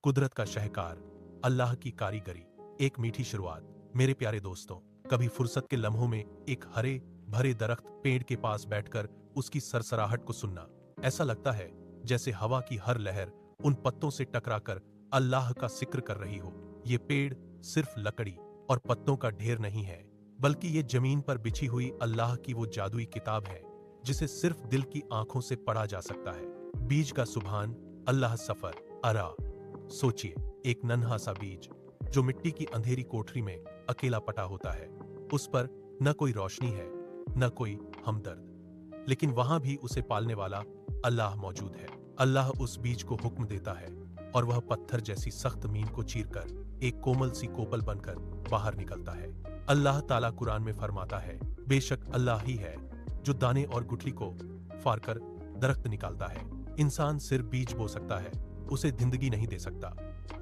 कुदरत का शाहकार, अल्लाह की कारीगरी, एक मीठी शुरुआत। मेरे प्यारे दोस्तों, कभी फुर्सत के लम्हों में एक हरे भरे दरख्त पेड़ के पास बैठकर उसकी सरसराहट को सुनना, ऐसा लगता है जैसे हवा की हर लहर उन पत्तों से टकराकर अल्लाह का जिक्र कर रही हो। ये पेड़ सिर्फ लकड़ी और पत्तों का ढेर नहीं है, बल्कि ये जमीन पर बिछी हुई अल्लाह की वो जादुई किताब है जिसे सिर्फ दिल की आंखों से पढ़ा जा सकता है। बीज का सुभान अल्लाह सफर अरा। सोचिए, एक नन्हा सा बीज जो मिट्टी की अंधेरी कोठरी में अकेला पटा होता है। उस पर न कोई रोशनी है, न कोई हमदर्द, लेकिन वहां भी उसे पालने वाला अल्लाह मौजूद है। अल्लाह उस बीज को हुक्म देता है और वह पत्थर जैसी सख्त मीन को चीरकर एक कोमल सी कोपल बनकर बाहर निकलता है। अल्लाह ताला कुरान में फरमाता है, बेशक अल्लाह ही है जो दाने और गुठली को फाड़कर दरख्त निकालता है। इंसान सिर्फ बीज बो सकता है, उसे जिंदगी नहीं दे सकता।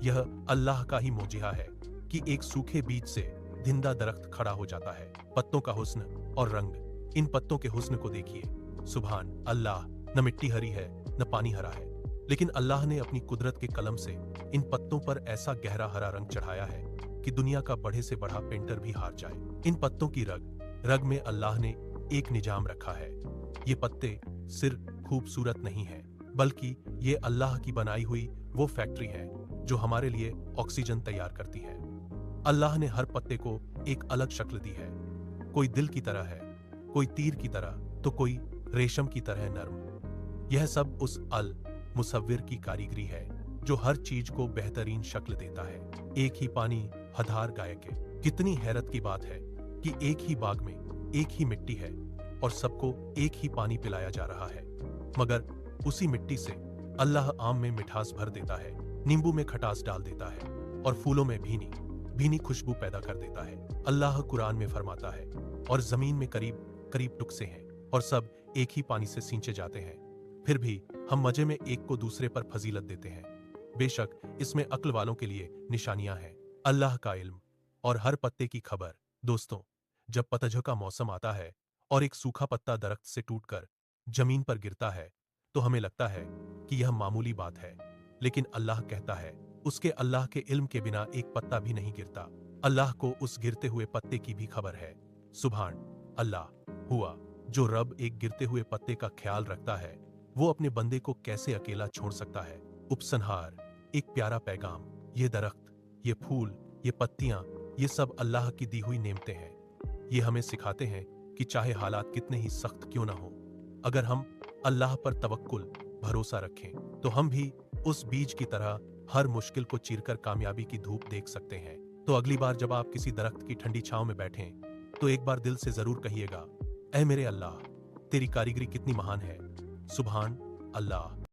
यह अल्लाह का ही मोजिज़ा है कि एक सूखे बीज से जिंदा दरख्त खड़ा हो जाता है। पत्तों का हुस्न और रंग, इन पत्तों के हुस्न को देखिए। सुभान अल्लाह, न मिट्टी हरी है न पानी हरा है, लेकिन अल्लाह ने अपनी कुदरत के कलम से इन पत्तों पर ऐसा गहरा हरा रंग चढ़ाया है कि दुनिया का बड़े से बड़ा पेंटर भी हार जाए। इन पत्तों की रग रग में अल्लाह ने एक निजाम रखा है। ये पत्ते सिर्फ खूबसूरत नहीं है, बल्कि ये अल्लाह की बनाई हुई वो फैक्ट्री है जो हमारे लिए ऑक्सीजन तैयार करती है। अल्लाह ने हर पत्ते को एक अलग शक्ल दी है। कोई दिल की तरह है, कोई तीर की तरह, तो कोई रेशम की तरह नर्म। यह सब उस अल मुसव्विर की कारीगरी है जो हर चीज को बेहतरीन शक्ल देता है। एक ही पानी हधार गायक है। कितनी हैरत की बात है कि एक ही बाग में एक ही मिट्टी है और सबको एक ही पानी पिलाया जा रहा है, मगर उसी मिट्टी से अल्लाह आम में मिठास भर देता है, नींबू में खटास डाल देता है और फूलों में भीनी भीनी खुशबू पैदा कर देता है। अल्लाह कुरान में फरमाता है, और जमीन में करीब करीब टुकसे हैं और सब एक ही पानी से सींचे जाते हैं, फिर भी हम मजे में एक को दूसरे पर फजीलत देते हैं। बेशक इसमें अक्ल वालों के लिए निशानियां हैं। अल्लाह का इल्म और हर पत्ते की खबर। दोस्तों, जब पतझड़ का मौसम आता है और एक सूखा पत्ता दरख्त से टूटकर जमीन पर गिरता है, तो हमें लगता है कि यह मामूली बात है, लेकिन अल्लाह कहता है उसके अल्लाह के इल्म के बिना एक पत्ता भी नहीं गिरता। अल्लाह को उस गिरते हुए पत्ते की भी खबर है। सुभान अल्लाह हुआ जो रब एक गिरते हुए पत्ते का ख्याल रखता है, वो अपने बंदे को कैसे अकेला छोड़ सकता है। उपसंहार, एक प्यारा पैगाम। ये दरख्त, ये फूल, ये पत्तियां, ये सब अल्लाह की दी हुई नेमतें हैं। ये हमें सिखाते हैं कि चाहे हालात कितने ही सख्त क्यों ना हो, अगर हम अल्लाह पर तवक्कुल भरोसा रखें तो हम भी उस बीज की तरह हर मुश्किल को चीरकर कामयाबी की धूप देख सकते हैं। तो अगली बार जब आप किसी दरख्त की ठंडी छांव में बैठें, तो एक बार दिल से जरूर कहिएगा, ऐ मेरे अल्लाह, तेरी कारीगरी कितनी महान है। सुभान अल्लाह।